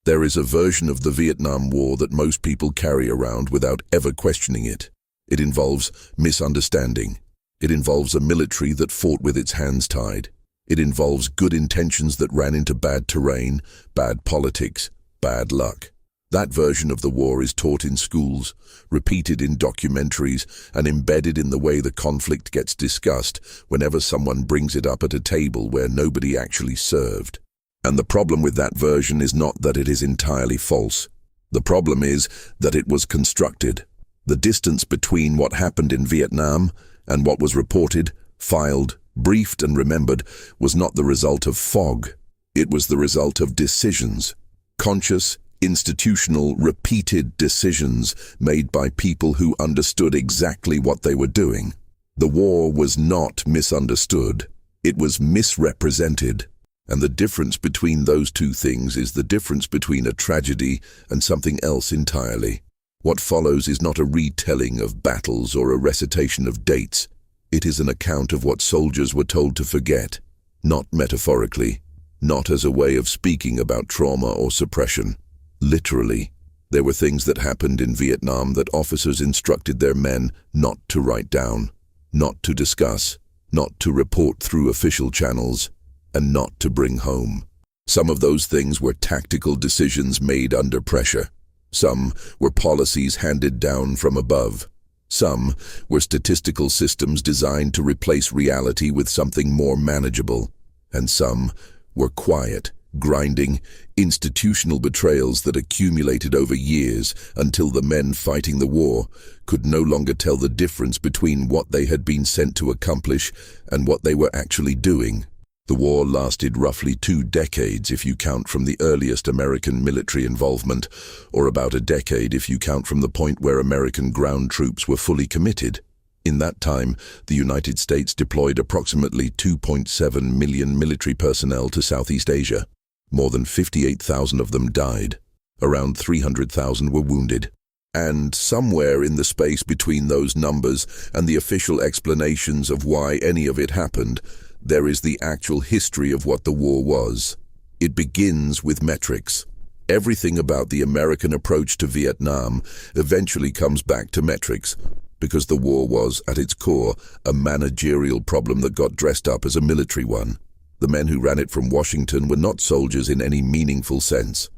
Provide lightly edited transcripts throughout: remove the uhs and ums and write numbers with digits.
There is a version of the Vietnam War that most people carry around without ever questioning it. It involves misunderstanding. It involves a military that fought with its hands tied. It involves good intentions that ran into bad terrain, bad politics, bad luck. That version of the war is taught in schools, repeated in documentaries, and embedded in the way the conflict gets discussed whenever someone brings it up at a table where nobody actually served. And the problem with that version is not that it is entirely false. The problem is that it was constructed. The distance between what happened in Vietnam and what was reported, filed, briefed, and remembered was not the result of fog. It was the result of decisions. Conscious, institutional, repeated decisions made by people who understood exactly what they were doing. The war was not misunderstood. It was misrepresented. And the difference between those two things is the difference between a tragedy and something else entirely. What follows is not a retelling of battles or a recitation of dates. It is an account of what soldiers were told to forget, not metaphorically, not as a way of speaking about trauma or suppression. Literally, there were things that happened in Vietnam that officers instructed their men not to write down, not to discuss, not to report through official channels, and not to bring home. Some of those things were tactical decisions made under pressure. Some were policies handed down from above. Some were statistical systems designed to replace reality with something more manageable. And some were quiet, grinding, institutional betrayals that accumulated over years until the men fighting the war could no longer tell the difference between what they had been sent to accomplish and what they were actually doing. The war lasted roughly 2 decades if you count from the earliest American military involvement, or about a decade if you count from the point where American ground troops were fully committed. In that time, the United States deployed approximately 2.7 million military personnel to Southeast Asia. More than 58,000 of them died. Around 300,000 were wounded. And somewhere in the space between those numbers and the official explanations of why any of it happened, there is the actual history of what the war was. It begins with metrics. Everything about the American approach to Vietnam eventually comes back to metrics, because the war was, at its core, a managerial problem that got dressed up as a military one. The men who ran it from Washington were not soldiers in any meaningful sense.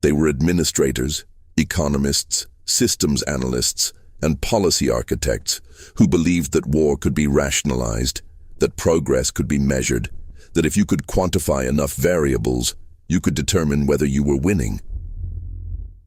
They were administrators, economists, systems analysts, and policy architects who believed that war could be rationalized, that progress could be measured, that if you could quantify enough variables, you could determine whether you were winning.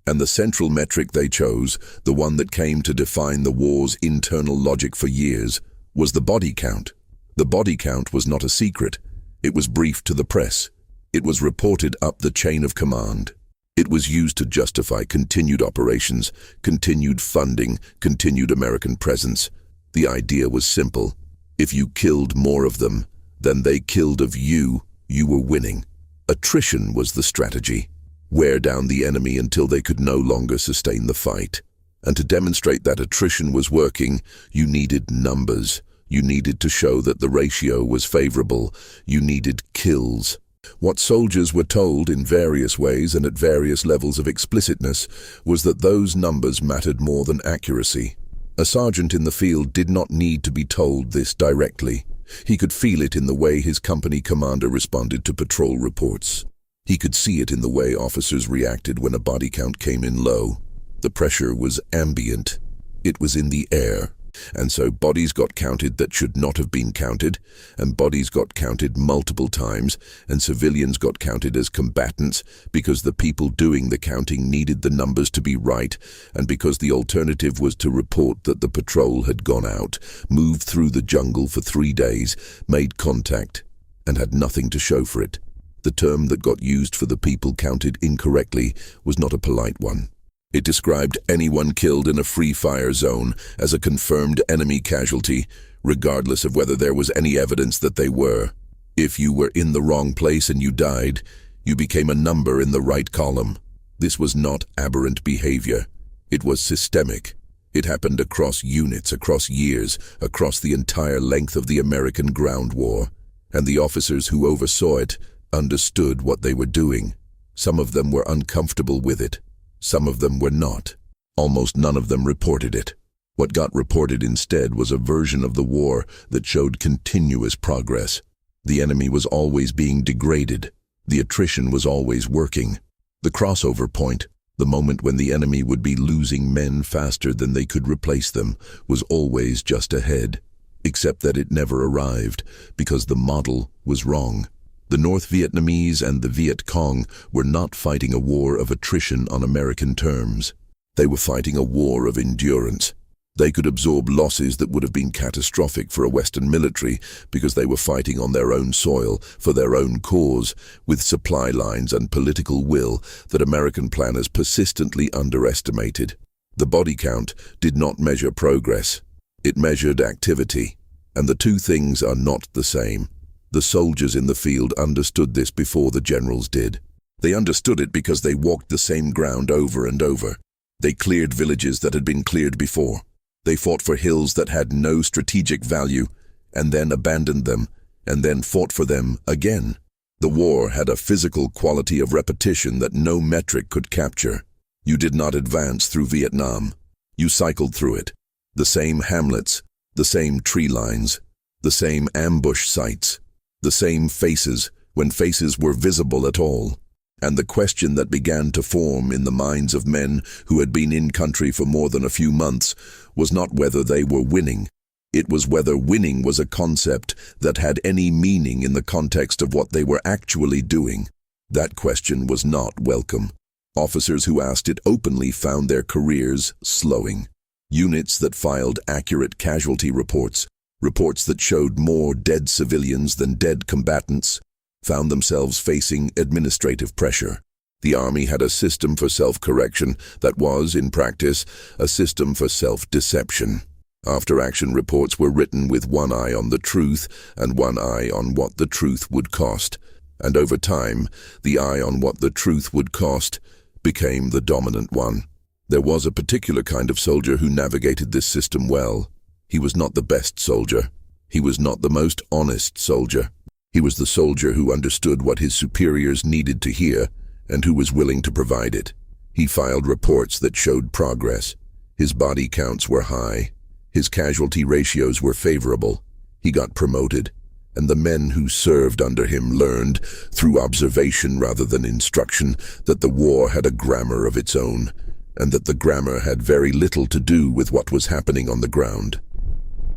And the central metric they chose, the one that came to define the war's internal logic for years, was the body count. The body count was not a secret. It was briefed to the press. It was reported up the chain of command. It was used to justify continued operations, continued funding, continued American presence. The idea was simple. If you killed more of them than they killed of you, you were winning. Attrition was the strategy. Wear down the enemy until they could no longer sustain the fight. And to demonstrate that attrition was working, you needed numbers. You needed to show that the ratio was favorable. You needed kills. What soldiers were told in various ways and at various levels of explicitness was that those numbers mattered more than accuracy. A sergeant in the field did not need to be told this directly. He could feel it in the way his company commander responded to patrol reports. He could see it in the way officers reacted when a body count came in low. The pressure was ambient. It was in the air. And so bodies got counted that should not have been counted, and bodies got counted multiple times, and civilians got counted as combatants because the people doing the counting needed the numbers to be right, and because the alternative was to report that the patrol had gone out, moved through the jungle for 3 days, made contact, and had nothing to show for it. The term that got used for the people counted incorrectly was not a polite one. It described anyone killed in a free-fire zone as a confirmed enemy casualty, regardless of whether there was any evidence that they were. If you were in the wrong place and you died, you became a number in the right column. This was not aberrant behavior. It was systemic. It happened across units, across years, across the entire length of the American ground war. And the officers who oversaw it understood what they were doing. Some of them were uncomfortable with it. Some of them were not. Almost none of them reported it. What got reported instead was a version of the war that showed continuous progress. The enemy was always being degraded. The attrition was always working. The crossover point, the moment when the enemy would be losing men faster than they could replace them, was always just ahead. Except that it never arrived, because the model was wrong. The North Vietnamese and the Viet Cong were not fighting a war of attrition on American terms. They were fighting a war of endurance. They could absorb losses that would have been catastrophic for a Western military because they were fighting on their own soil, for their own cause, with supply lines and political will that American planners persistently underestimated. The body count did not measure progress. It measured activity. And the two things are not the same. The soldiers in the field understood this before the generals did. They understood it because they walked the same ground over and over. They cleared villages that had been cleared before. They fought for hills that had no strategic value, and then abandoned them, and then fought for them again. The war had a physical quality of repetition that no metric could capture. You did not advance through Vietnam. You cycled through it. The same hamlets, the same tree lines, the same ambush sites, the same faces, when faces were visible at all. And the question that began to form in the minds of men who had been in country for more than a few months was not whether they were winning. It was whether winning was a concept that had any meaning in the context of what they were actually doing. That question was not welcome. Officers who asked it openly found their careers slowing. Units that filed accurate casualty reports, reports that showed more dead civilians than dead combatants, found themselves facing administrative pressure. The Army had a system for self-correction that was, in practice, a system for self-deception. After-action reports were written with one eye on the truth and one eye on what the truth would cost. And over time, the eye on what the truth would cost became the dominant one. There was a particular kind of soldier who navigated this system well. He was not the best soldier. He was not the most honest soldier. He was the soldier who understood what his superiors needed to hear and who was willing to provide it. He filed reports that showed progress. His body counts were high. His casualty ratios were favorable. He got promoted, and the men who served under him learned, through observation rather than instruction, that the war had a grammar of its own, and that the grammar had very little to do with what was happening on the ground.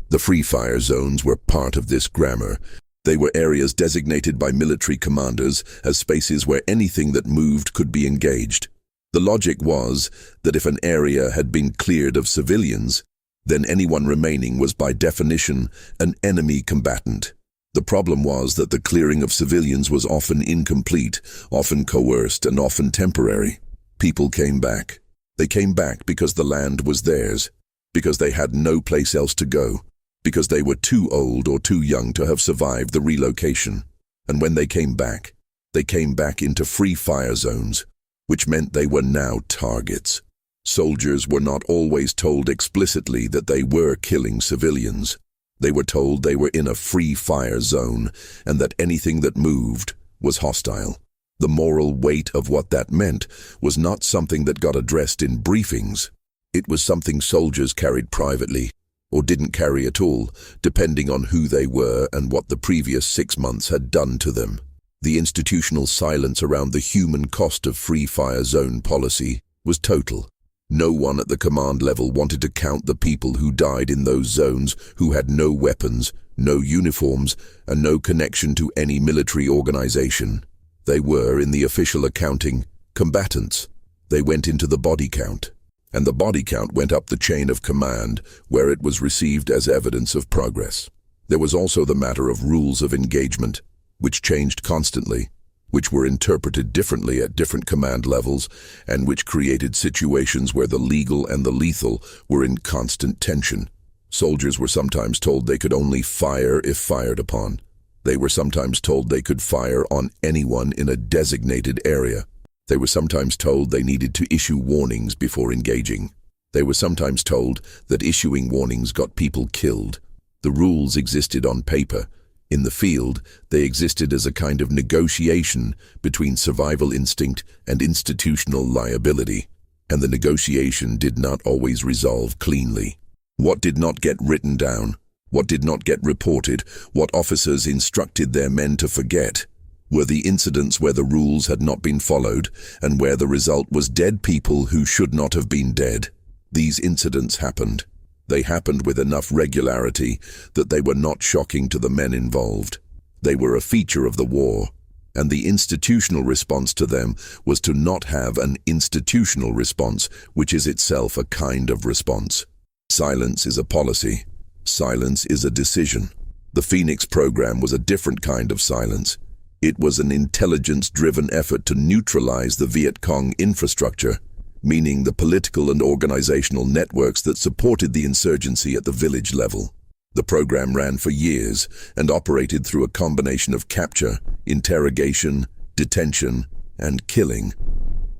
The free fire zones were part of this grammar. They were areas designated by military commanders as spaces where anything that moved could be engaged. The logic was that if an area had been cleared of civilians, then anyone remaining was by definition an enemy combatant. The problem was that the clearing of civilians was often incomplete, often coerced, and often temporary. People came back. They came back because the land was theirs, because they had no place else to go, because they were too old or too young to have survived the relocation. And when they came back into free fire zones, which meant they were now targets. Soldiers were not always told explicitly that they were killing civilians. They were told they were in a free fire zone and that anything that moved was hostile. The moral weight of what that meant was not something that got addressed in briefings. It was something soldiers carried privately, or didn't carry at all, depending on who they were and what the previous 6 months had done to them. The institutional silence around the human cost of free fire zone policy was total. No one at the command level wanted to count the people who died in those zones who had no weapons, no uniforms, and no connection to any military organization. They were, in the official accounting, combatants. They went into the body count. And the body count went up the chain of command, where it was received as evidence of progress. There was also the matter of rules of engagement, which changed constantly, which were interpreted differently at different command levels, and which created situations where the legal and the lethal were in constant tension. Soldiers were sometimes told they could only fire if fired upon. They were sometimes told they could fire on anyone in a designated area. They were sometimes told they needed to issue warnings before engaging. They were sometimes told that issuing warnings got people killed. The rules existed on paper, In the field, they existed as a kind of negotiation between survival instinct and institutional liability, and the negotiation did not always resolve cleanly. What did not get written down? What did not get reported? What officers instructed their men to forget? Were the incidents where the rules had not been followed, and where the result was dead people who should not have been dead. These incidents happened. They happened with enough regularity that they were not shocking to the men involved. They were a feature of the war, and the institutional response to them was to not have an institutional response, which is itself a kind of response. Silence is a policy. Silence is a decision. The Phoenix program was a different kind of silence. It was an intelligence-driven effort to neutralize the Viet Cong infrastructure, meaning the political and organizational networks that supported the insurgency at the village level. The program ran for years and operated through a combination of capture, interrogation, detention, and killing.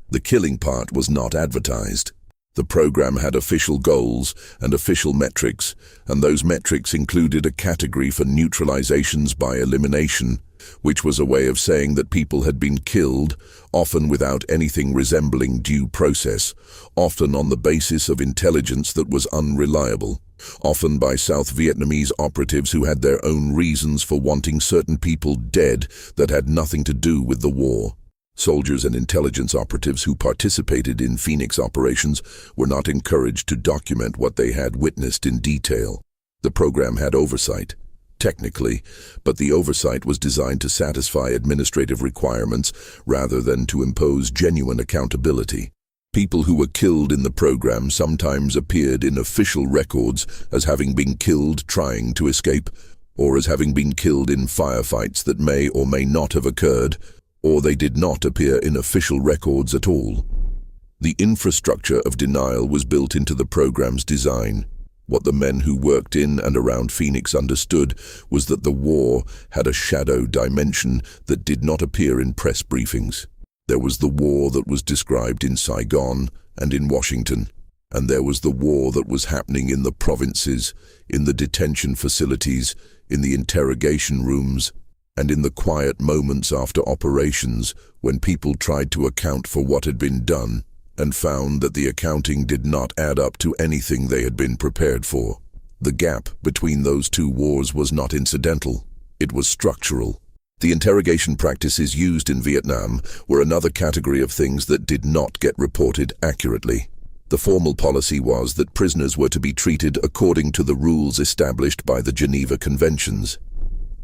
The killing part was not advertised. The program had official goals and official metrics, and those metrics included a category for neutralizations by elimination, which was a way of saying that people had been killed, often without anything resembling due process, often on the basis of intelligence that was unreliable, often by South Vietnamese operatives who had their own reasons for wanting certain people dead that had nothing to do with the war. Soldiers and intelligence operatives who participated in Phoenix operations were not encouraged to document what they had witnessed in detail. The program had oversight, technically, but the oversight was designed to satisfy administrative requirements rather than to impose genuine accountability. People who were killed in the program sometimes appeared in official records as having been killed trying to escape, or as having been killed in firefights that may or may not have occurred, or they did not appear in official records at all. The infrastructure of denial was built into the program's design. What the men who worked in and around Phoenix understood was that the war had a shadow dimension that did not appear in press briefings. There was the war that was described in Saigon and in Washington, and there was the war that was happening in the provinces, in the detention facilities, in the interrogation rooms, and in the quiet moments after operations when people tried to account for what had been done and found that the accounting did not add up to anything they had been prepared for. The gap between those two wars was not incidental, it was structural. The interrogation practices used in Vietnam were another category of things that did not get reported accurately. The formal policy was that prisoners were to be treated according to the rules established by the Geneva Conventions.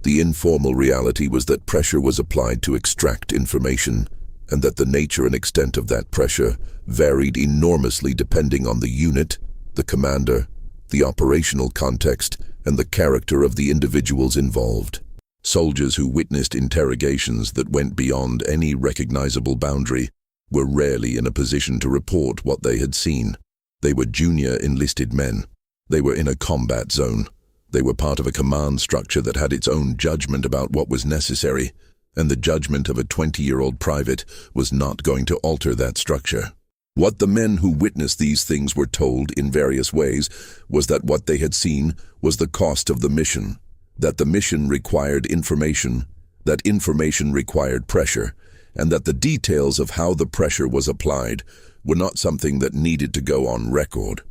The informal reality was that pressure was applied to extract information, and that the nature and extent of that pressure varied enormously depending on the unit, the commander, the operational context, and the character of the individuals involved. Soldiers who witnessed interrogations that went beyond any recognizable boundary were rarely in a position to report what they had seen. They were junior enlisted men. They were in a combat zone. They were part of a command structure that had its own judgment about what was necessary, and the judgment of a 20-year-old private was not going to alter that structure. What the men who witnessed these things were told in various ways was that what they had seen was the cost of the mission, that the mission required information, that information required pressure, and that the details of how the pressure was applied were not something that needed to go on record.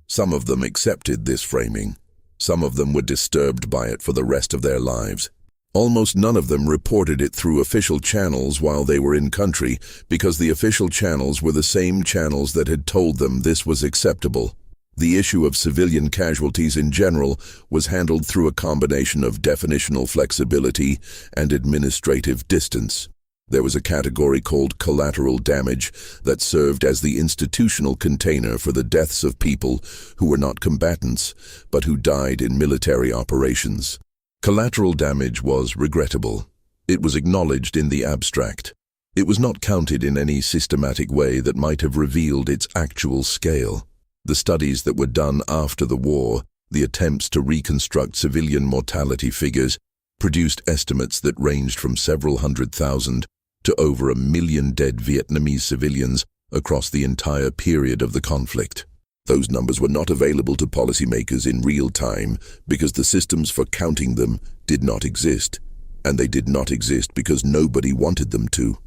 Some of them accepted this framing. Some of them were disturbed by it for the rest of their lives. Almost none of them reported it through official channels while they were in country, because the official channels were the same channels that had told them this was acceptable. The issue of civilian casualties in general was handled through a combination of definitional flexibility and administrative distance. There was a category called collateral damage that served as the institutional container for the deaths of people who were not combatants, but who died in military operations. Collateral damage was regrettable. It was acknowledged in the abstract. It was not counted in any systematic way that might have revealed its actual scale. The studies that were done after the war, the attempts to reconstruct civilian mortality figures, produced estimates that ranged from several 100,000 to over 1 million dead Vietnamese civilians across the entire period of the conflict. Those numbers were not available to policymakers in real time because the systems for counting them did not exist, and they did not exist because nobody wanted them to.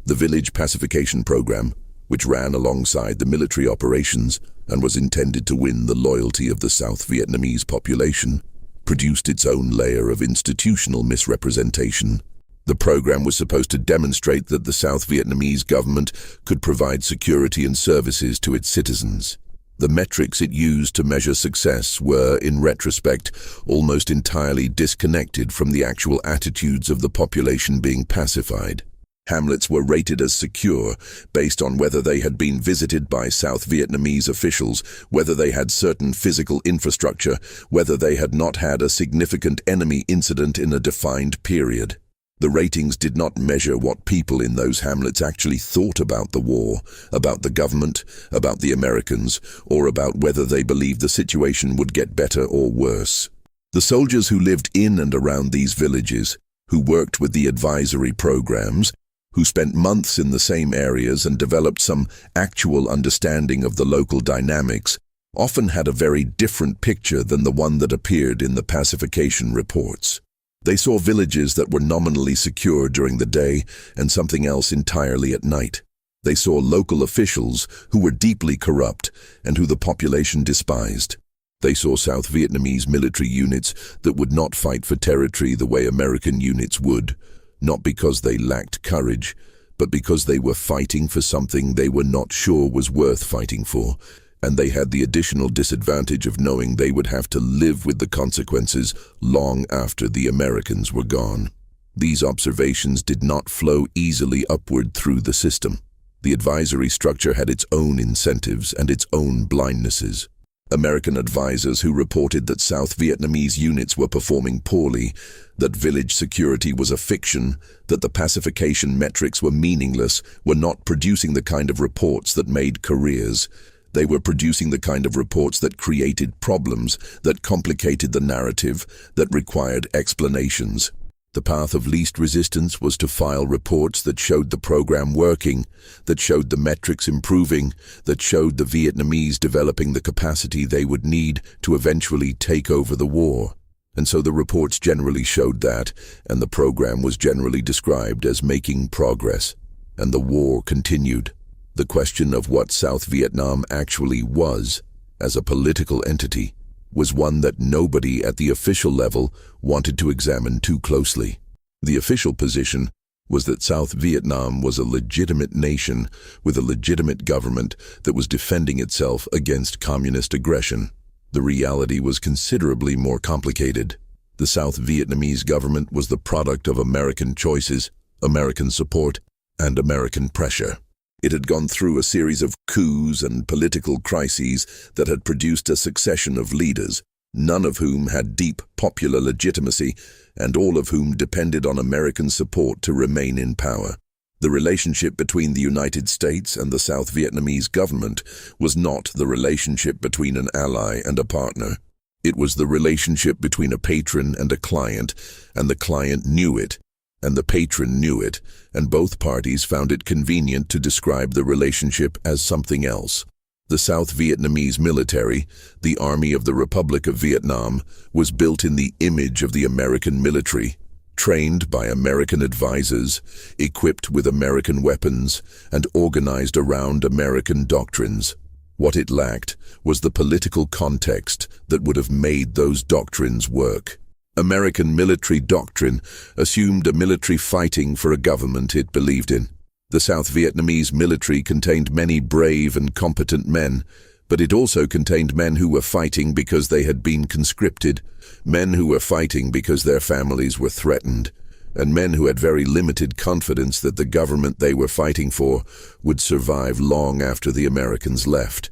The village pacification program, which ran alongside the military operations and was intended to win the loyalty of the South Vietnamese population, produced its own layer of institutional misrepresentation. The program was supposed to demonstrate that the South Vietnamese government could provide security and services to its citizens. The metrics it used to measure success were, in retrospect, almost entirely disconnected from the actual attitudes of the population being pacified. Hamlets were rated as secure based on whether they had been visited by South Vietnamese officials, whether they had certain physical infrastructure, whether they had not had a significant enemy incident in a defined period. The ratings did not measure what people in those hamlets actually thought about the war, about the government, about the Americans, or about whether they believed the situation would get better or worse. The soldiers who lived in and around these villages, who worked with the advisory programs, who spent months in the same areas and developed some actual understanding of the local dynamics, often had a very different picture than the one that appeared in the pacification reports. They saw villages that were nominally secure during the day and something else entirely at night. They saw local officials who were deeply corrupt and who the population despised. They saw South Vietnamese military units that would not fight for territory the way American units would, not because they lacked courage, but because they were fighting for something they were not sure was worth fighting for, and they had the additional disadvantage of knowing they would have to live with the consequences long after the Americans were gone. These observations did not flow easily upward through the system. The advisory structure had its own incentives and its own blindnesses. American advisors who reported that South Vietnamese units were performing poorly, that village security was a fiction, that the pacification metrics were meaningless, were not producing the kind of reports that made careers. They were producing the kind of reports that created problems, that complicated the narrative, that required explanations. The path of least resistance was to file reports that showed the program working, that showed the metrics improving, that showed the Vietnamese developing the capacity they would need to eventually take over the war. And so the reports generally showed that, and the program was generally described as making progress. And the war continued. The question of what South Vietnam actually was, as a political entity, was one that nobody at the official level wanted to examine too closely. The official position was that South Vietnam was a legitimate nation with a legitimate government that was defending itself against communist aggression. The reality was considerably more complicated. The South Vietnamese government was the product of American choices, American support, and American pressure. It had gone through a series of coups and political crises that had produced a succession of leaders, none of whom had deep popular legitimacy, and all of whom depended on American support to remain in power. The relationship between the United States and the South Vietnamese government was not the relationship between an ally and a partner. It was the relationship between a patron and a client, and the client knew it, and the patron knew it, and both parties found it convenient to describe the relationship as something else. The South Vietnamese military, the Army of the Republic of Vietnam, was built in the image of the American military, trained by American advisors, equipped with American weapons, and organized around American doctrines. What it lacked was the political context that would have made those doctrines work. American military doctrine assumed a military fighting for a government it believed in. The South Vietnamese military contained many brave and competent men, but it also contained men who were fighting because they had been conscripted, men who were fighting because their families were threatened, and men who had very limited confidence that the government they were fighting for would survive long after the Americans left.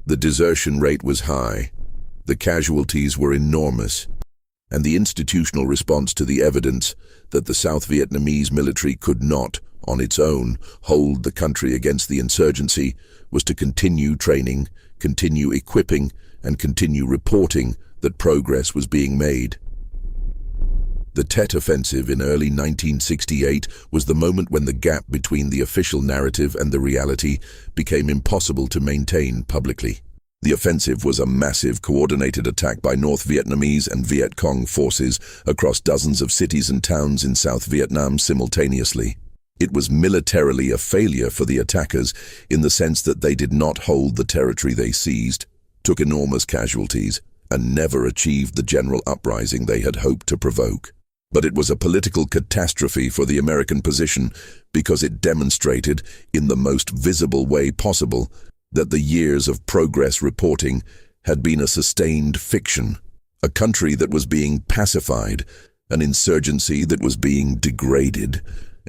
The desertion rate was high, the casualties were enormous, and the institutional response to the evidence that the South Vietnamese military could not, on its own, hold the country against the insurgency was to continue training, continue equipping, and continue reporting that progress was being made. The Tet Offensive in early 1968 was the moment when the gap between the official narrative and the reality became impossible to maintain publicly. The offensive was a massive, coordinated attack by North Vietnamese and Viet Cong forces across dozens of cities and towns in South Vietnam simultaneously. It was militarily a failure for the attackers in the sense that they did not hold the territory they seized, took enormous casualties, and never achieved the general uprising they had hoped to provoke. But it was a political catastrophe for the American position because it demonstrated, in the most visible way possible, that the years of progress reporting had been a sustained fiction, a country that was being pacified, an insurgency that was being degraded,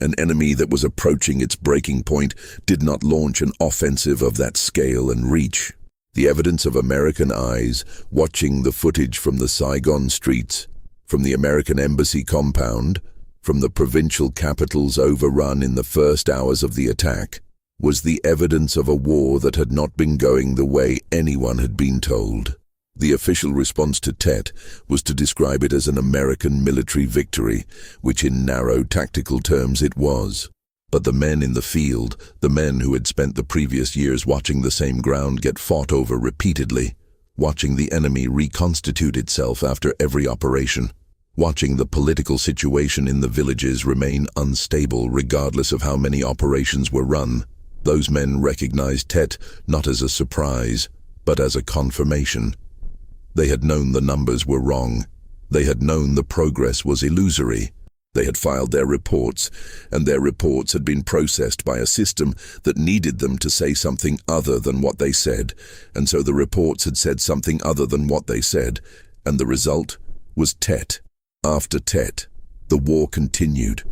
an enemy that was approaching its breaking point did not launch an offensive of that scale and reach. The evidence of American eyes watching the footage from the Saigon streets, from the American embassy compound, from the provincial capitals overrun in the first hours of the attack, was the evidence of a war that had not been going the way anyone had been told. The official response to Tet was to describe it as an American military victory, which in narrow tactical terms it was. But the men in the field, the men who had spent the previous years watching the same ground get fought over repeatedly, watching the enemy reconstitute itself after every operation, watching the political situation in the villages remain unstable regardless of how many operations were run, those men recognized Tet not as a surprise, but as a confirmation. They had known the numbers were wrong. They had known the progress was illusory. They had filed their reports, and their reports had been processed by a system that needed them to say something other than what they said, and so the reports had said something other than what they said, and the result was Tet. After Tet, the war continued.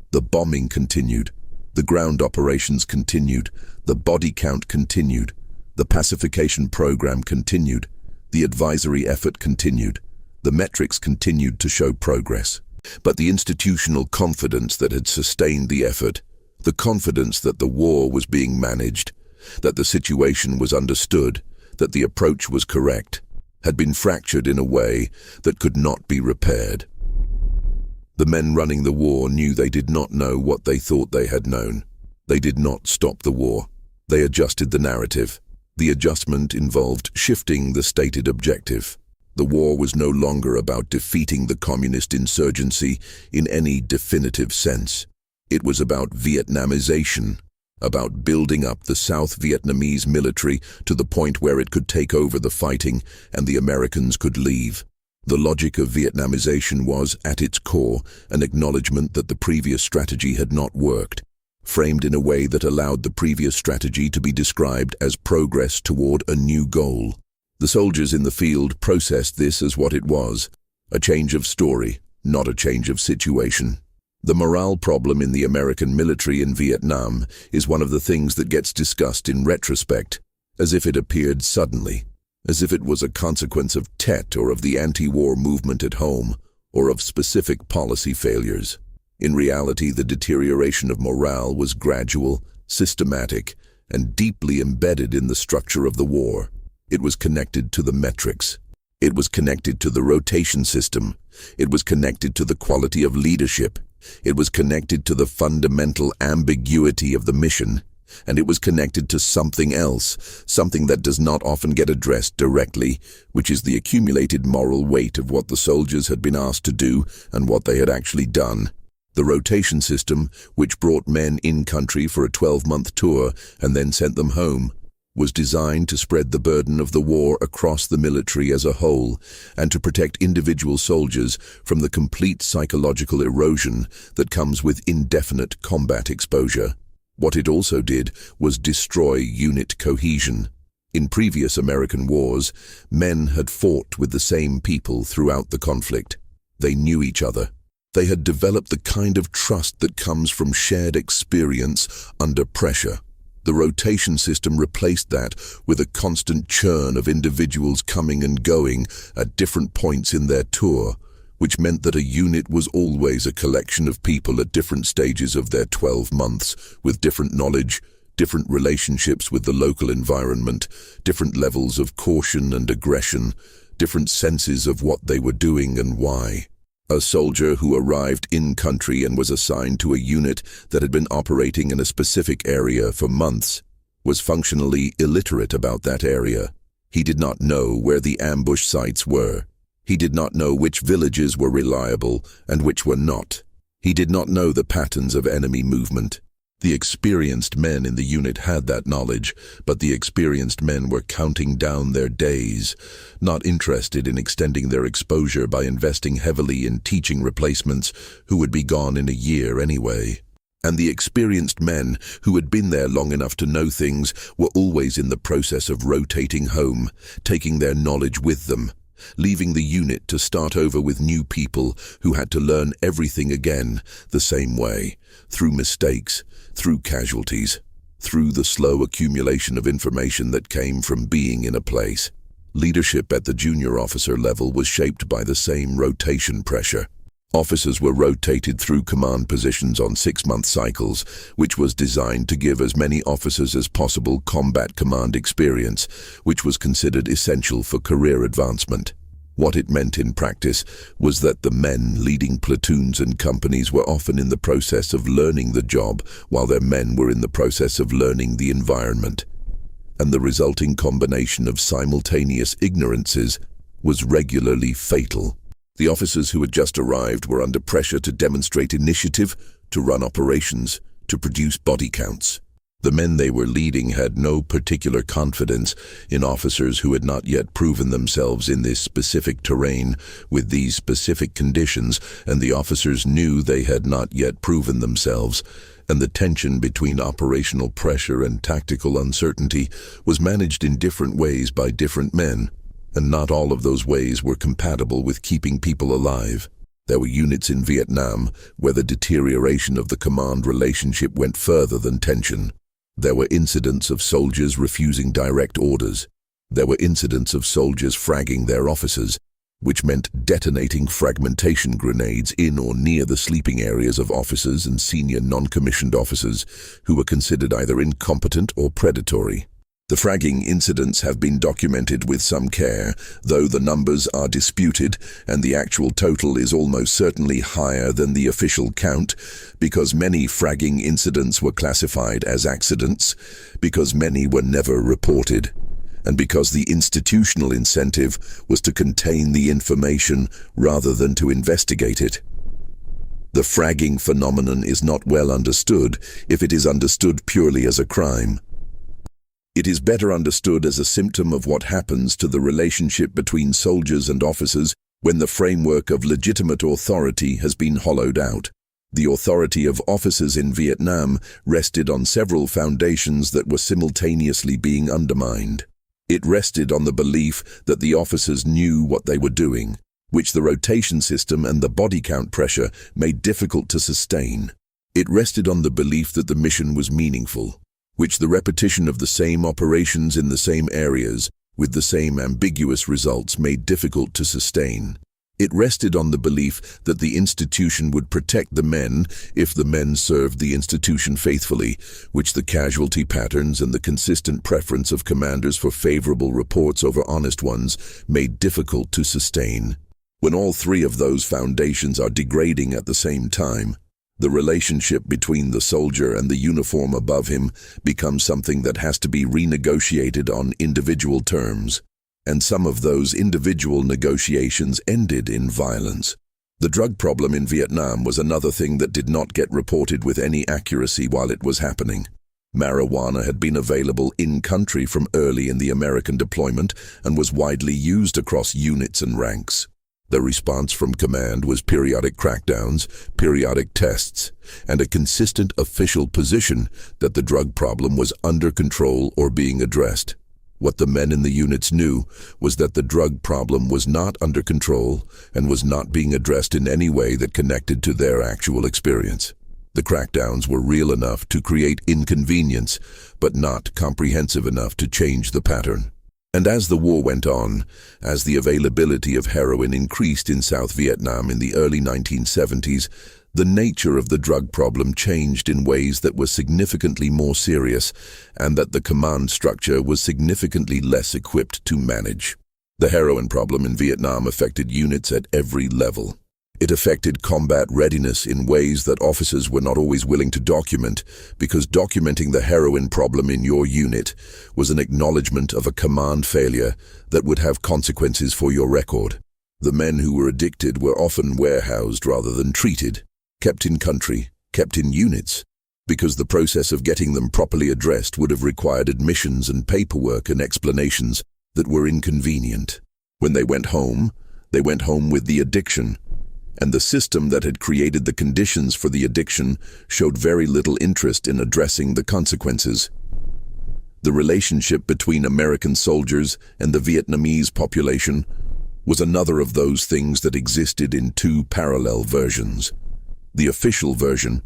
The bombing continued. The ground operations continued. The body count continued. The pacification program continued. The advisory effort continued. The metrics continued to show progress. But the institutional confidence that had sustained the effort, the confidence that the war was being managed, that the situation was understood, that the approach was correct, had been fractured in a way that could not be repaired. The men running the war knew they did not know what they thought they had known. They did not stop the war. They adjusted the narrative. The adjustment involved shifting the stated objective. The war was no longer about defeating the communist insurgency in any definitive sense. It was about Vietnamization, about building up the South Vietnamese military to the point where it could take over the fighting and the Americans could leave. The logic of Vietnamization was, at its core, an acknowledgement that the previous strategy had not worked, framed in a way that allowed the previous strategy to be described as progress toward a new goal. The soldiers in the field processed this as what it was, a change of story, not a change of situation. The morale problem in the American military in Vietnam is one of the things that gets discussed in retrospect, as if it appeared suddenly, as if it was a consequence of Tet or of the anti-war movement at home, or of specific policy failures. In reality, the deterioration of morale was gradual, systematic, and deeply embedded in the structure of the war. It was connected to the metrics. It was connected to the rotation system. It was connected to the quality of leadership. It was connected to the fundamental ambiguity of the mission. And it was connected to something else, something that does not often get addressed directly, which is the accumulated moral weight of what the soldiers had been asked to do and what they had actually done. The rotation system, which brought men in-country for a 12-month tour and then sent them home, was designed to spread the burden of the war across the military as a whole and to protect individual soldiers from the complete psychological erosion that comes with indefinite combat exposure. What it also did was destroy unit cohesion. In previous American wars, men had fought with the same people throughout the conflict. They knew each other. They had developed the kind of trust that comes from shared experience under pressure. The rotation system replaced that with a constant churn of individuals coming and going at different points in their tour, which meant that a unit was always a collection of people at different stages of their 12 months, with different knowledge, different relationships with the local environment, different levels of caution and aggression, different senses of what they were doing and why. A soldier who arrived in country and was assigned to a unit that had been operating in a specific area for months was functionally illiterate about that area. He did not know where the ambush sites were. He did not know which villages were reliable and which were not. He did not know the patterns of enemy movement. The experienced men in the unit had that knowledge, but the experienced men were counting down their days, not interested in extending their exposure by investing heavily in teaching replacements who would be gone in a year anyway. And the experienced men who had been there long enough to know things were always in the process of rotating home, taking their knowledge with them, leaving the unit to start over with new people who had to learn everything again the same way, through mistakes, through casualties, through the slow accumulation of information that came from being in a place. Leadership at the junior officer level was shaped by the same rotation pressure. Officers were rotated through command positions on 6-month cycles, which was designed to give as many officers as possible combat command experience, which was considered essential for career advancement. What it meant in practice was that the men leading platoons and companies were often in the process of learning the job, while their men were in the process of learning the environment. And the resulting combination of simultaneous ignorances was regularly fatal. The officers who had just arrived were under pressure to demonstrate initiative, to run operations, to produce body counts. The men they were leading had no particular confidence in officers who had not yet proven themselves in this specific terrain with these specific conditions, and the officers knew they had not yet proven themselves, and the tension between operational pressure and tactical uncertainty was managed in different ways by different men, and not all of those ways were compatible with keeping people alive. There were units in Vietnam where the deterioration of the command relationship went further than tension. There were incidents of soldiers refusing direct orders. There were incidents of soldiers fragging their officers, which meant detonating fragmentation grenades in or near the sleeping areas of officers and senior non-commissioned officers who were considered either incompetent or predatory. The fragging incidents have been documented with some care, though the numbers are disputed and the actual total is almost certainly higher than the official count, because many fragging incidents were classified as accidents, because many were never reported, and because the institutional incentive was to contain the information rather than to investigate it. The fragging phenomenon is not well understood if it is understood purely as a crime. It is better understood as a symptom of what happens to the relationship between soldiers and officers when the framework of legitimate authority has been hollowed out. The authority of officers in Vietnam rested on several foundations that were simultaneously being undermined. It rested on the belief that the officers knew what they were doing, which the rotation system and the body count pressure made difficult to sustain. It rested on the belief that the mission was meaningful, which the repetition of the same operations in the same areas with the same ambiguous results made difficult to sustain. It rested on the belief that the institution would protect the men if the men served the institution faithfully, which the casualty patterns and the consistent preference of commanders for favorable reports over honest ones made difficult to sustain. When all three of those foundations are degrading at the same time, the relationship between the soldier and the uniform above him becomes something that has to be renegotiated on individual terms, and some of those individual negotiations ended in violence. The drug problem in Vietnam was another thing that did not get reported with any accuracy while it was happening. Marijuana had been available in-country from early in the American deployment and was widely used across units and ranks. The response from command was periodic crackdowns, periodic tests, and a consistent official position that the drug problem was under control or being addressed. What the men in the units knew was that the drug problem was not under control and was not being addressed in any way that connected to their actual experience. The crackdowns were real enough to create inconvenience, but not comprehensive enough to change the pattern. And as the war went on, as the availability of heroin increased in South Vietnam in the early 1970s, the nature of the drug problem changed in ways that were significantly more serious and that the command structure was significantly less equipped to manage. The heroin problem in Vietnam affected units at every level. It affected combat readiness in ways that officers were not always willing to document, because documenting the heroin problem in your unit was an acknowledgement of a command failure that would have consequences for your record. The men who were addicted were often warehoused rather than treated, kept in country, kept in units, because the process of getting them properly addressed would have required admissions and paperwork and explanations that were inconvenient. When they went home with the addiction, and the system that had created the conditions for the addiction showed very little interest in addressing the consequences. The relationship between American soldiers and the Vietnamese population was another of those things that existed in two parallel versions: the official version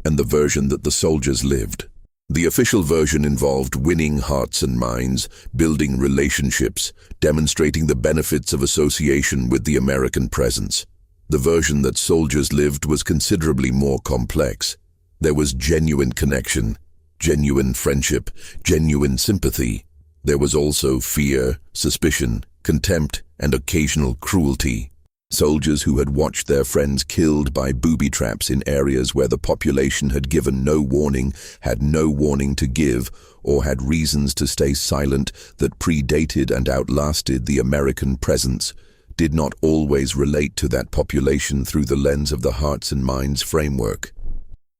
and the version that the soldiers lived. The official version involved winning hearts and minds, building relationships, demonstrating the benefits of association with the American presence. The version that soldiers lived was considerably more complex. There was genuine connection, genuine friendship, genuine sympathy. There was also fear, suspicion, contempt, and occasional cruelty. Soldiers who had watched their friends killed by booby traps in areas where the population had given no warning, had no warning to give, or had reasons to stay silent that predated and outlasted the American presence, did not always relate to that population through the lens of the hearts and minds framework.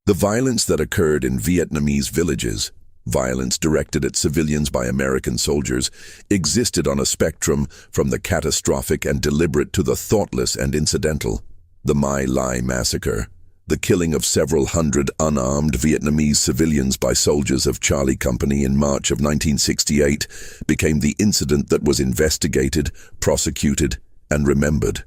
The violence that occurred in Vietnamese villages, violence directed at civilians by American soldiers, existed on a spectrum from the catastrophic and deliberate to the thoughtless and incidental. The My Lai massacre, the killing of several hundred unarmed Vietnamese civilians by soldiers of Charlie Company in March of 1968, became the incident that was investigated, prosecuted, and remembered.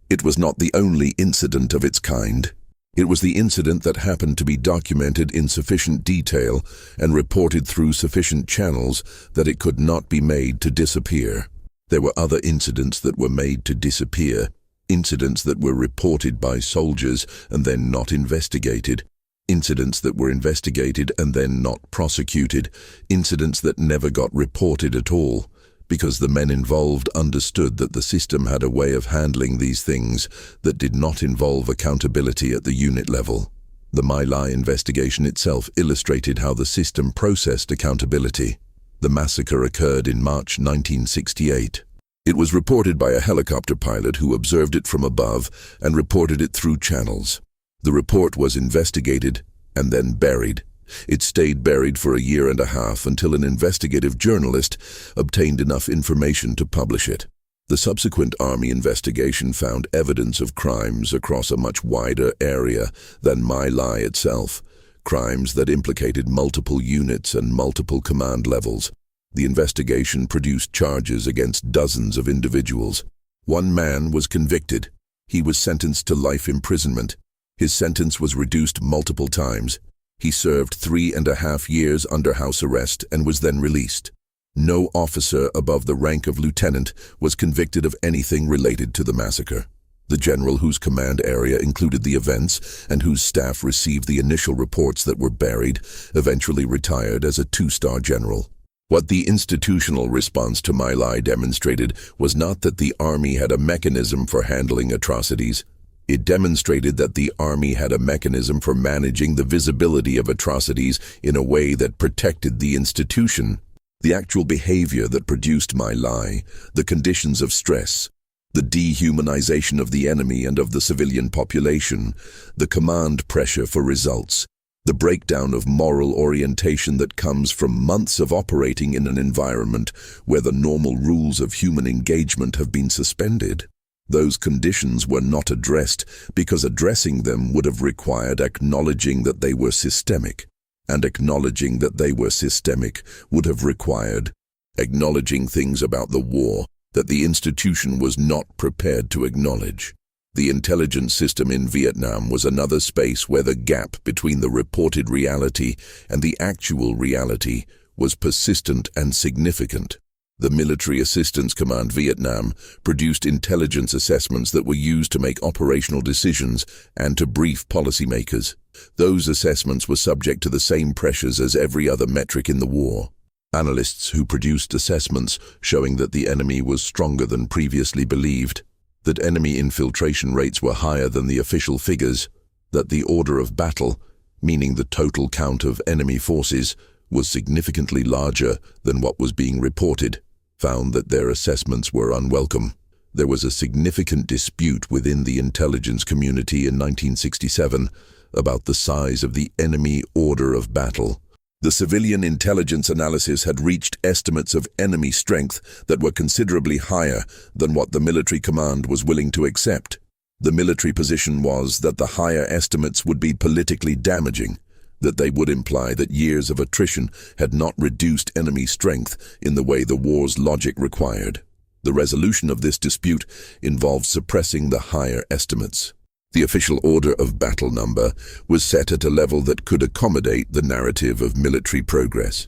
It was not the only incident of its kind. It was the incident that happened to be documented in sufficient detail and reported through sufficient channels that it could not be made to disappear. There were other incidents that were made to disappear, incidents that were reported by soldiers and then not investigated, incidents that were investigated and then not prosecuted, incidents that never got reported at all, because the men involved understood that the system had a way of handling these things that did not involve accountability at the unit level. The My Lai investigation itself illustrated how the system processed accountability. The massacre occurred in March 1968. It was reported by a helicopter pilot who observed it from above and reported it through channels. The report was investigated and then buried. It stayed buried for a year and a half until an investigative journalist obtained enough information to publish it. The subsequent Army investigation found evidence of crimes across a much wider area than My Lai itself, crimes that implicated multiple units and multiple command levels. The investigation produced charges against dozens of individuals. One man was convicted. He was sentenced to life imprisonment. His sentence was reduced multiple times. He served 3.5 years under house arrest and was then released. No officer above the rank of lieutenant was convicted of anything related to the massacre. The general whose command area included the events and whose staff received the initial reports that were buried eventually retired as a 2-star general. What the institutional response to My Lai demonstrated was not that the Army had a mechanism for handling atrocities. It demonstrated that the Army had a mechanism for managing the visibility of atrocities in a way that protected the institution. The actual behavior that produced My Lai, the conditions of stress, the dehumanization of the enemy and of the civilian population, the command pressure for results, the breakdown of moral orientation that comes from months of operating in an environment where the normal rules of human engagement have been suspended. Those conditions were not addressed because addressing them would have required acknowledging that they were systemic, and acknowledging that they were systemic would have required acknowledging things about the war that the institution was not prepared to acknowledge. The intelligence system in Vietnam was another space where the gap between the reported reality and the actual reality was persistent and significant. The Military Assistance Command Vietnam produced intelligence assessments that were used to make operational decisions and to brief policymakers. Those assessments were subject to the same pressures as every other metric in the war. Analysts who produced assessments showing that the enemy was stronger than previously believed. that enemy infiltration rates were higher than the official figures, that the order of battle, meaning the total count of enemy forces, was significantly larger than what was being reported, found that their assessments were unwelcome. There was a significant dispute within the intelligence community in 1967 about the size of the enemy order of battle. The civilian intelligence analysis had reached estimates of enemy strength that were considerably higher than what the military command was willing to accept. The military position was that the higher estimates would be politically damaging, that they would imply that years of attrition had not reduced enemy strength in the way the war's logic required. The resolution of this dispute involved suppressing the higher estimates. The official order of battle number was set at a level that could accommodate the narrative of military progress.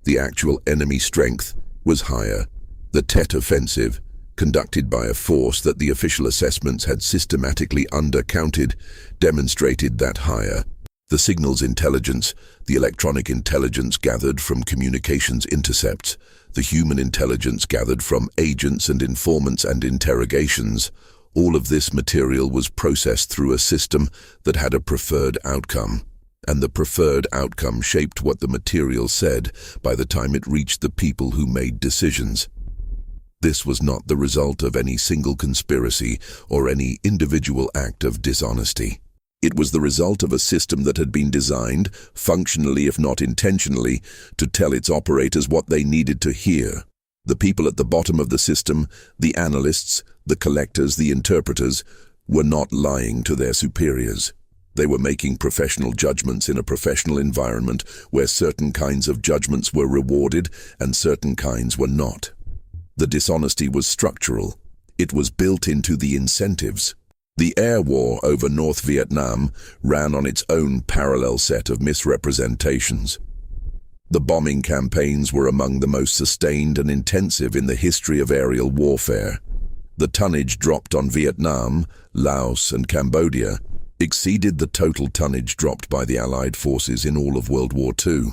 The actual enemy strength was higher. The Tet Offensive, conducted by a force that the official assessments had systematically undercounted, demonstrated that higher. The signals intelligence, the electronic intelligence gathered from communications intercepts, the human intelligence gathered from agents and informants and interrogations, all of this material was processed through a system that had a preferred outcome, and the preferred outcome shaped what the material said by the time it reached the people who made decisions. This was not the result of any single conspiracy or any individual act of dishonesty. It was the result of a system that had been designed, functionally if not intentionally, to tell its operators what they needed to hear. The people at the bottom of the system, the analysts, the collectors, the interpreters, were not lying to their superiors. They were making professional judgments in a professional environment where certain kinds of judgments were rewarded and certain kinds were not. The dishonesty was structural. It was built into the incentives. The air war over North Vietnam ran on its own parallel set of misrepresentations. The bombing campaigns were among the most sustained and intensive in the history of aerial warfare. The tonnage dropped on Vietnam, Laos, and Cambodia exceeded the total tonnage dropped by the Allied forces in all of World War II.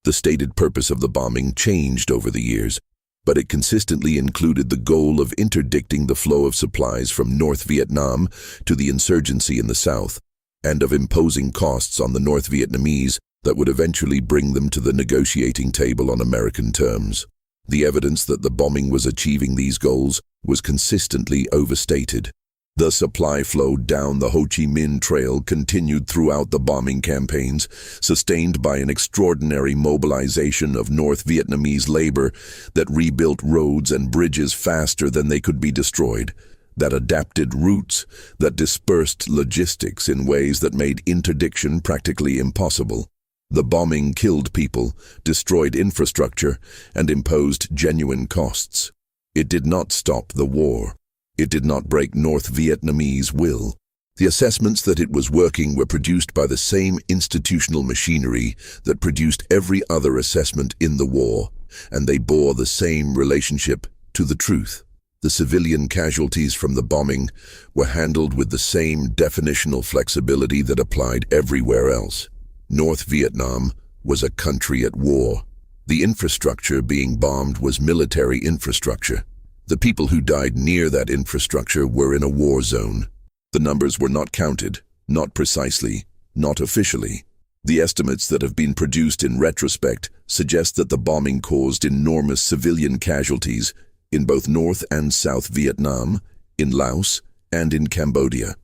The stated purpose of the bombing changed over the years, but it consistently included the goal of interdicting the flow of supplies from North Vietnam to the insurgency in the south, and of imposing costs on the North Vietnamese that would eventually bring them to the negotiating table on American terms. The evidence that the bombing was achieving these goals was consistently overstated. The supply flow down the Ho Chi Minh Trail continued throughout the bombing campaigns, sustained by an extraordinary mobilization of North Vietnamese labor that rebuilt roads and bridges faster than they could be destroyed, that adapted routes, that dispersed logistics in ways that made interdiction practically impossible. The bombing killed people, destroyed infrastructure, and imposed genuine costs. It did not stop the war. It did not break North Vietnamese will. The assessments that it was working were produced by the same institutional machinery that produced every other assessment in the war, and they bore the same relationship to the truth. The civilian casualties from the bombing were handled with the same definitional flexibility that applied everywhere else. North Vietnam was a country at war. The infrastructure being bombed was military infrastructure. The people who died near that infrastructure were in a war zone. The numbers were not counted, not precisely, not officially. The estimates that have been produced in retrospect suggest that the bombing caused enormous civilian casualties in both North and South Vietnam, in Laos, and in Cambodia.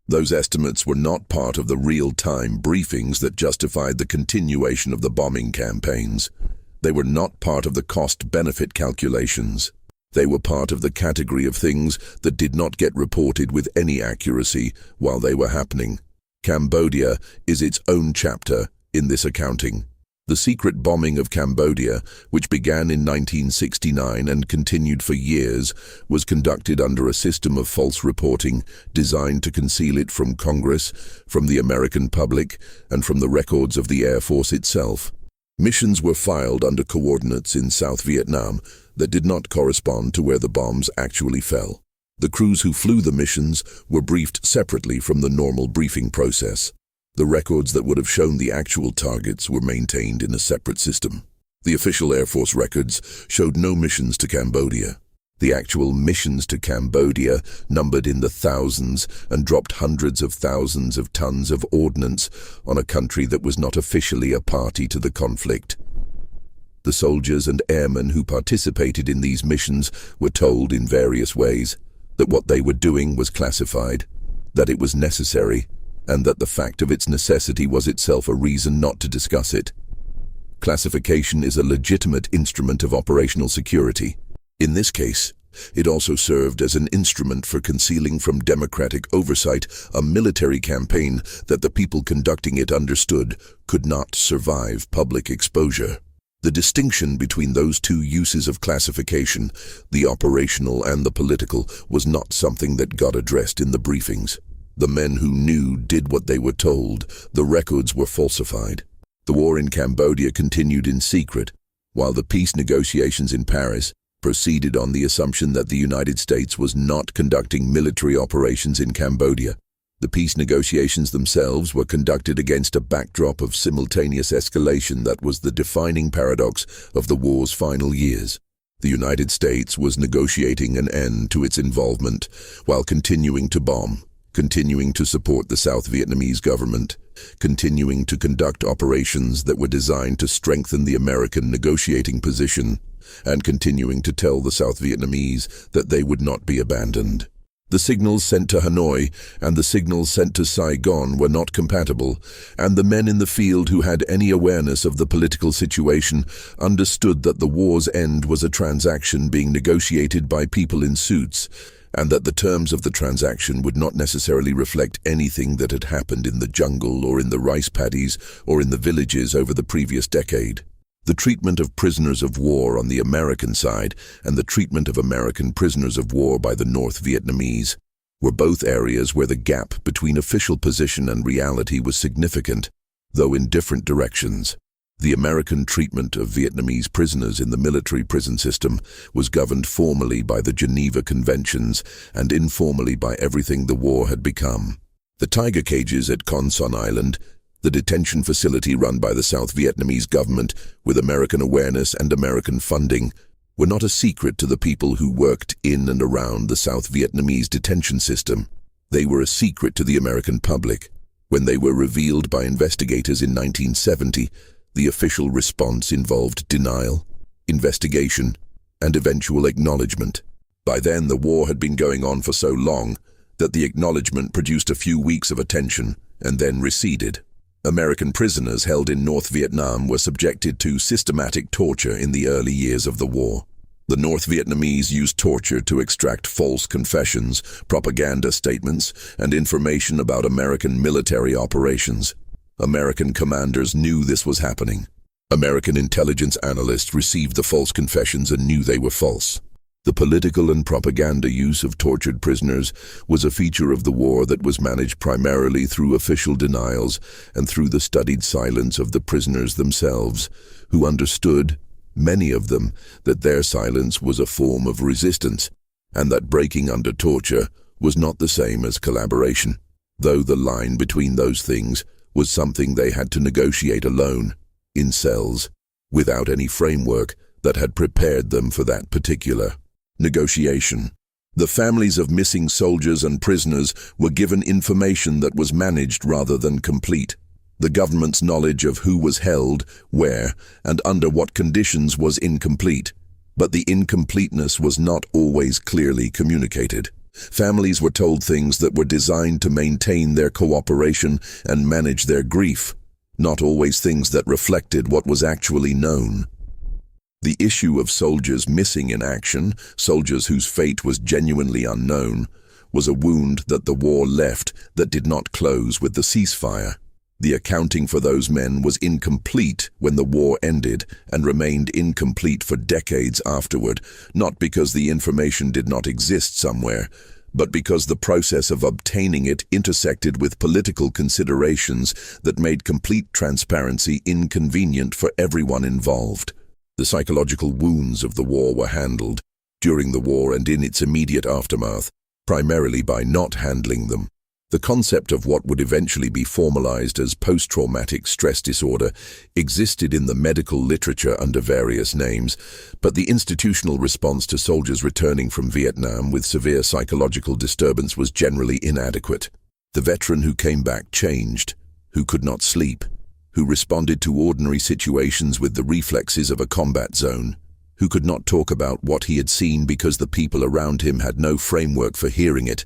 Those estimates were not part of the real-time briefings that justified the continuation of the bombing campaigns. They were not part of the cost-benefit calculations. They were part of the category of things that did not get reported with any accuracy while they were happening. Cambodia is its own chapter in this accounting. The secret bombing of Cambodia, which began in 1969 and continued for years, was conducted under a system of false reporting designed to conceal it from Congress, from the American public, and from the records of the Air Force itself. Missions were filed under coordinates in South Vietnam that did not correspond to where the bombs actually fell. The crews who flew the missions were briefed separately from the normal briefing process. The records that would have shown the actual targets were maintained in a separate system. The official Air Force records showed no missions to Cambodia. The actual missions to Cambodia numbered in the thousands and dropped hundreds of thousands of tons of ordnance on a country that was not officially a party to the conflict. The soldiers and airmen who participated in these missions were told in various ways that what they were doing was classified, that it was necessary, and that the fact of its necessity was itself a reason not to discuss it. Classification is a legitimate instrument of operational security. In this case, it also served as an instrument for concealing from democratic oversight a military campaign that the people conducting it understood could not survive public exposure. The distinction between those two uses of classification, the operational and the political, was not something that got addressed in the briefings. The men who knew did what they were told. The records were falsified. The war in Cambodia continued in secret, while the peace negotiations in Paris proceeded on the assumption that the United States was not conducting military operations in Cambodia. The peace negotiations themselves were conducted against a backdrop of simultaneous escalation that was the defining paradox of the war's final years. The United States was negotiating an end to its involvement while continuing to bomb, continuing to support the South Vietnamese government, continuing to conduct operations that were designed to strengthen the American negotiating position, and continuing to tell the South Vietnamese that they would not be abandoned. The signals sent to Hanoi and the signals sent to Saigon were not compatible, and the men in the field who had any awareness of the political situation understood that the war's end was a transaction being negotiated by people in suits, and that the terms of the transaction would not necessarily reflect anything that had happened in the jungle or in the rice paddies or in the villages over the previous decade. The treatment of prisoners of war on the American side and the treatment of American prisoners of war by the North Vietnamese were both areas where the gap between official position and reality was significant, though in different directions. The American treatment of Vietnamese prisoners in the military prison system was governed formally by the Geneva Conventions and informally by everything the war had become. The tiger cages at Con Son Island, the detention facility run by the South Vietnamese government with American awareness and American funding, were not a secret to the people who worked in and around the South Vietnamese detention system. They were a secret to the American public. When they were revealed by investigators in 1970, the official response involved denial, investigation, and eventual acknowledgement. By then, the war had been going on for so long that the acknowledgement produced a few weeks of attention and then receded. American prisoners held in North Vietnam were subjected to systematic torture in the early years of the war. The North Vietnamese used torture to extract false confessions, propaganda statements, and information about American military operations. American commanders knew this was happening. American intelligence analysts received the false confessions and knew they were false. The political and propaganda use of tortured prisoners was a feature of the war that was managed primarily through official denials and through the studied silence of the prisoners themselves, who understood, many of them, that their silence was a form of resistance, and that breaking under torture was not the same as collaboration, though the line between those things was something they had to negotiate alone, in cells, without any framework that had prepared them for that particular negotiation. The families of missing soldiers and prisoners were given information that was managed rather than complete. The government's knowledge of who was held, where, and under what conditions was incomplete, but the incompleteness was not always clearly communicated. Families were told things that were designed to maintain their cooperation and manage their grief, not always things that reflected what was actually known. The issue of soldiers missing in action, soldiers whose fate was genuinely unknown, was a wound that the war left that did not close with the ceasefire. The accounting for those men was incomplete when the war ended and remained incomplete for decades afterward, not because the information did not exist somewhere, but because the process of obtaining it intersected with political considerations that made complete transparency inconvenient for everyone involved. The psychological wounds of the war were handled, during the war and in its immediate aftermath, primarily by not handling them. The concept of what would eventually be formalized as post-traumatic stress disorder existed in the medical literature under various names, but the institutional response to soldiers returning from Vietnam with severe psychological disturbance was generally inadequate. The veteran who came back changed, who could not sleep, who responded to ordinary situations with the reflexes of a combat zone, who could not talk about what he had seen because the people around him had no framework for hearing it.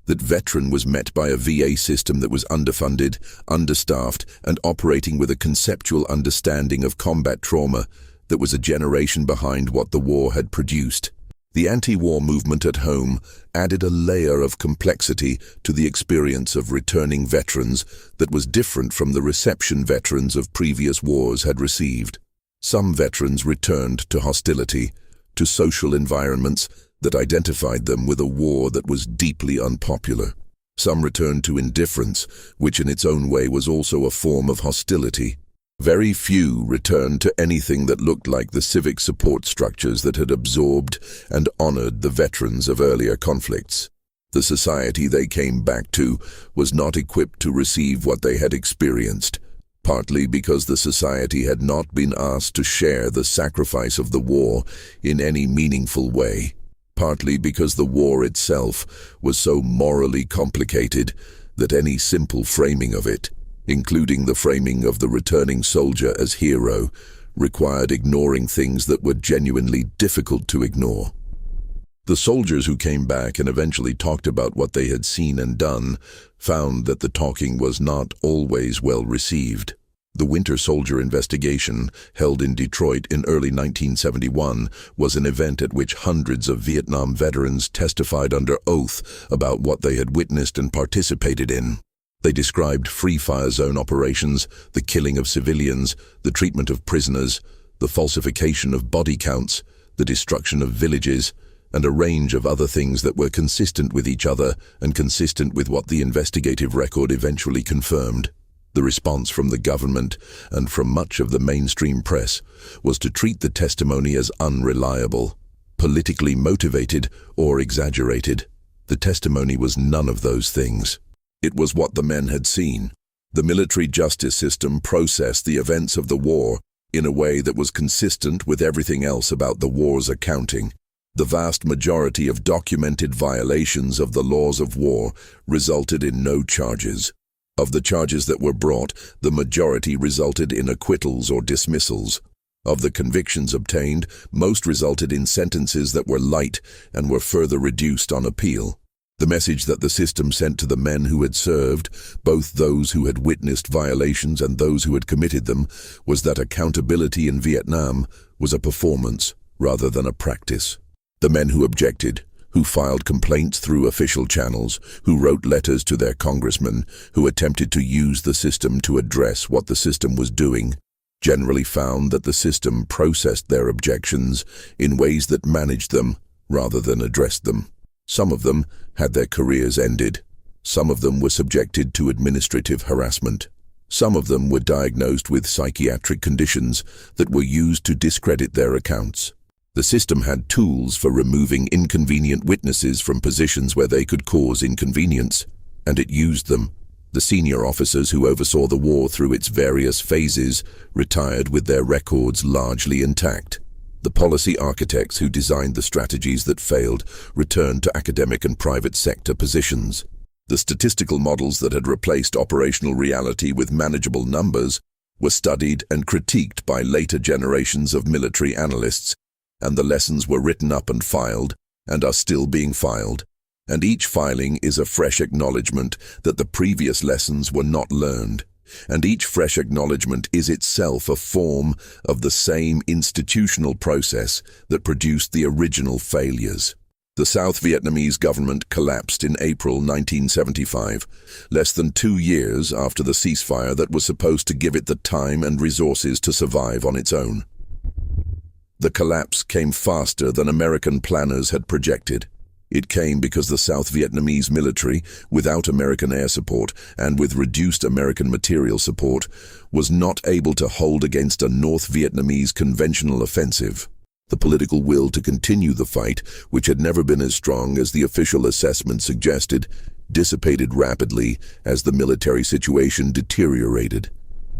That veteran was met by a VA system that was underfunded, understaffed, and operating with a conceptual understanding of combat trauma that was a generation behind what the war had produced. The anti-war movement at home added a layer of complexity to the experience of returning veterans that was different from the reception veterans of previous wars had received. Some veterans returned to hostility, to social environments that identified them with a war that was deeply unpopular. Some returned to indifference, which in its own way was also a form of hostility. Very few returned to anything that looked like the civic support structures that had absorbed and honored the veterans of earlier conflicts. The society they came back to was not equipped to receive what they had experienced, partly because the society had not been asked to share the sacrifice of the war in any meaningful way, partly because the war itself was so morally complicated that any simple framing of it, including the framing of the returning soldier as hero, required ignoring things that were genuinely difficult to ignore. The soldiers who came back and eventually talked about what they had seen and done found that the talking was not always well received. The Winter Soldier investigation, held in Detroit in early 1971, was an event at which hundreds of Vietnam veterans testified under oath about what they had witnessed and participated in. They described free-fire zone operations, the killing of civilians, the treatment of prisoners, the falsification of body counts, the destruction of villages, and a range of other things that were consistent with each other and consistent with what the investigative record eventually confirmed. The response from the government and from much of the mainstream press was to treat the testimony as unreliable, politically motivated, or exaggerated. The testimony was none of those things. It was what the men had seen. The military justice system processed the events of the war in a way that was consistent with everything else about the war's accounting. The vast majority of documented violations of the laws of war resulted in no charges. Of the charges that were brought, the majority resulted in acquittals or dismissals. Of the convictions obtained, most resulted in sentences that were light and were further reduced on appeal. The message that the system sent to the men who had served, both those who had witnessed violations and those who had committed them, was that accountability in Vietnam was a performance rather than a practice. The men who objected, who filed complaints through official channels, who wrote letters to their congressmen, who attempted to use the system to address what the system was doing, generally found that the system processed their objections in ways that managed them rather than addressed them. Some of them had their careers ended. Some of them were subjected to administrative harassment. Some of them were diagnosed with psychiatric conditions that were used to discredit their accounts. The system had tools for removing inconvenient witnesses from positions where they could cause inconvenience, and it used them. The senior officers who oversaw the war through its various phases retired with their records largely intact. The policy architects who designed the strategies that failed returned to academic and private sector positions. The statistical models that had replaced operational reality with manageable numbers were studied and critiqued by later generations of military analysts, and the lessons were written up and filed, and are still being filed. And each filing is a fresh acknowledgement that the previous lessons were not learned. And each fresh acknowledgement is itself a form of the same institutional process that produced the original failures. The South Vietnamese government collapsed in April 1975, less than 2 years after the ceasefire that was supposed to give it the time and resources to survive on its own. The collapse came faster than American planners had projected. It came because the South Vietnamese military, without American air support and with reduced American material support, was not able to hold against a North Vietnamese conventional offensive. The political will to continue the fight, which had never been as strong as the official assessment suggested, dissipated rapidly as the military situation deteriorated.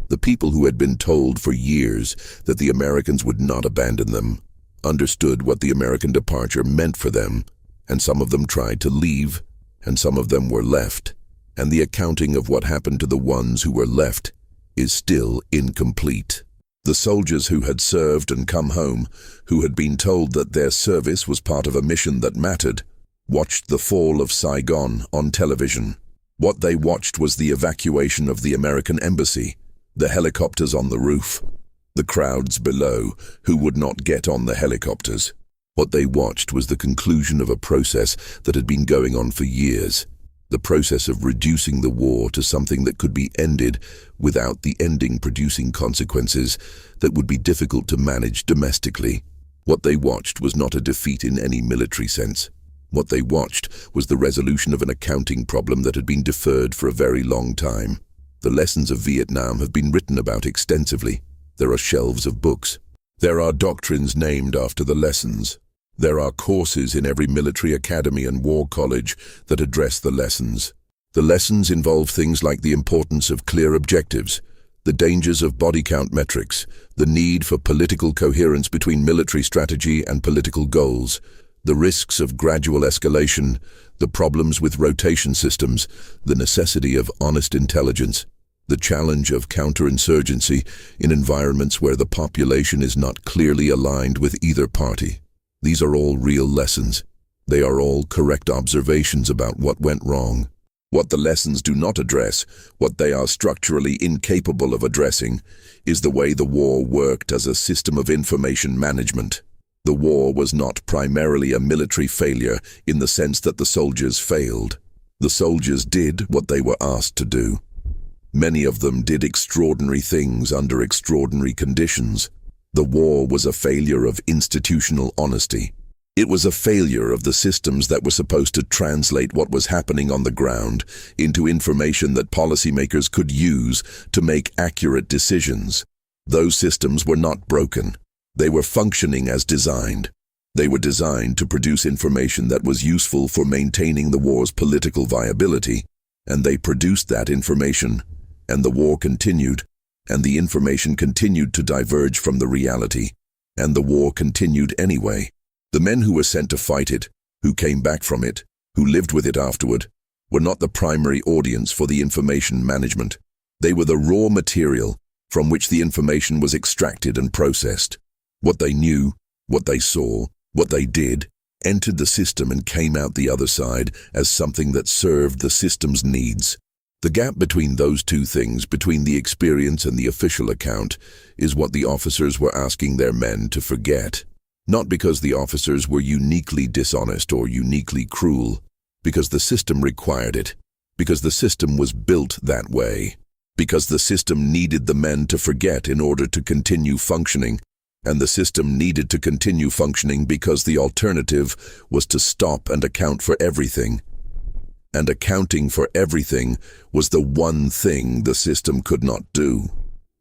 The people who had been told for years that the Americans would not abandon them understood what the American departure meant for them, and some of them tried to leave, and some of them were left, and the accounting of what happened to the ones who were left is still incomplete. The soldiers who had served and come home, who had been told that their service was part of a mission that mattered, watched the fall of Saigon on television. What they watched was the evacuation of the American embassy, the helicopters on the roof, the crowds below who would not get on the helicopters. What they watched was the conclusion of a process that had been going on for years, the process of reducing the war to something that could be ended without the ending producing consequences that would be difficult to manage domestically. What they watched was not a defeat in any military sense. What they watched was the resolution of an accounting problem that had been deferred for a very long time. The lessons of Vietnam have been written about extensively. There are shelves of books. There are doctrines named after the lessons. There are courses in every military academy and war college that address the lessons. The lessons involve things like the importance of clear objectives, the dangers of body count metrics, the need for political coherence between military strategy and political goals, the risks of gradual escalation, the problems with rotation systems, the necessity of honest intelligence, the challenge of counterinsurgency in environments where the population is not clearly aligned with either party. These are all real lessons. They are all correct observations about what went wrong. What the lessons do not address, what they are structurally incapable of addressing, is the way the war worked as a system of information management. The war was not primarily a military failure in the sense that the soldiers failed. The soldiers did what they were asked to do. Many of them did extraordinary things under extraordinary conditions. The war was a failure of institutional honesty. It was a failure of the systems that were supposed to translate what was happening on the ground into information that policymakers could use to make accurate decisions. Those systems were not broken. They were functioning as designed. They were designed to produce information that was useful for maintaining the war's political viability, and they produced that information, and the war continued, and the information continued to diverge from the reality, and the war continued anyway. The men who were sent to fight it, who came back from it, who lived with it afterward, were not the primary audience for the information management. They were the raw material from which the information was extracted and processed. What they knew, what they saw, what they did, entered the system and came out the other side as something that served the system's needs. The gap between those two things, between the experience and the official account, is what the officers were asking their men to forget. Not because the officers were uniquely dishonest or uniquely cruel, because the system required it, because the system was built that way, because the system needed the men to forget in order to continue functioning, and the system needed to continue functioning because the alternative was to stop and account for everything. And accounting for everything was the one thing the system could not do.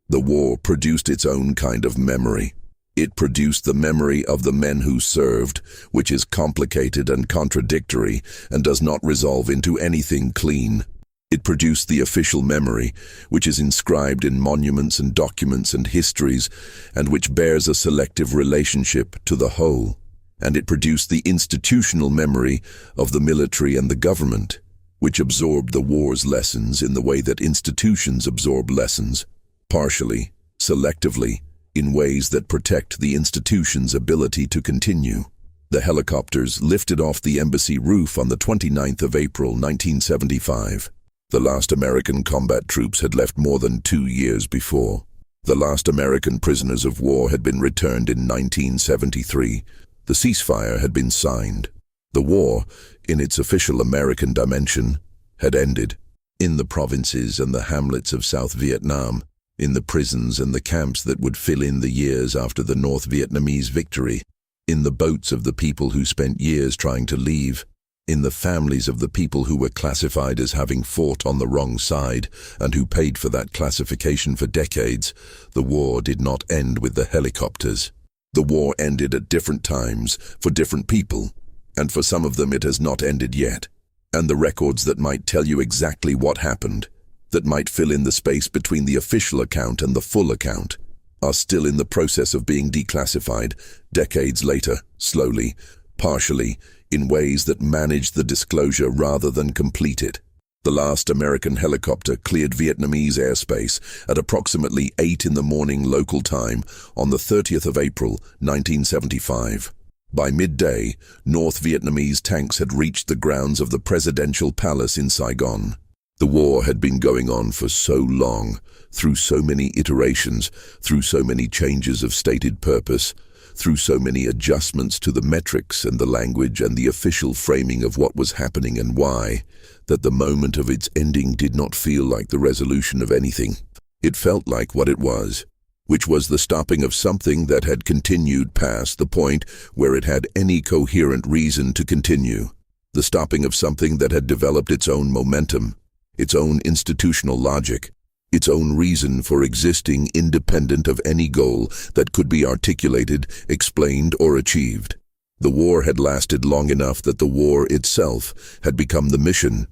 The war produced its own kind of memory. It produced the memory of the men who served, which is complicated and contradictory and does not resolve into anything clean. It produced the official memory, which is inscribed in monuments and documents and histories, and which bears a selective relationship to the whole. And it produced the institutional memory of the military and the government, which absorbed the war's lessons in the way that institutions absorb lessons, partially, selectively, in ways that protect the institution's ability to continue. The helicopters lifted off the embassy roof on the 29th of April, 1975. The last American combat troops had left more than 2 years before. The last American prisoners of war had been returned in 1973. The ceasefire had been signed. The war, in its official American dimension, had ended. In the provinces and the hamlets of South Vietnam, in the prisons and the camps that would fill in the years after the North Vietnamese victory, in the boats of the people who spent years trying to leave, in the families of the people who were classified as having fought on the wrong side and who paid for that classification for decades, the war did not end with the helicopters. The war ended at different times for different people, and for some of them it has not ended yet. And the records that might tell you exactly what happened, that might fill in the space between the official account and the full account, are still in the process of being declassified decades later, slowly, partially, in ways that manage the disclosure rather than complete it. The last American helicopter cleared Vietnamese airspace at approximately 8 in the morning local time on the 30th of April, 1975. By midday, North Vietnamese tanks had reached the grounds of the presidential palace in Saigon. The war had been going on for so long, through so many iterations, through so many changes of stated purpose, through so many adjustments to the metrics and the language and the official framing of what was happening and why, that the moment of its ending did not feel like the resolution of anything. It felt like what it was, which was the stopping of something that had continued past the point where it had any coherent reason to continue, the stopping of something that had developed its own momentum, its own institutional logic, its own reason for existing independent of any goal that could be articulated, explained, or achieved. The war had lasted long enough that the war itself had become the mission,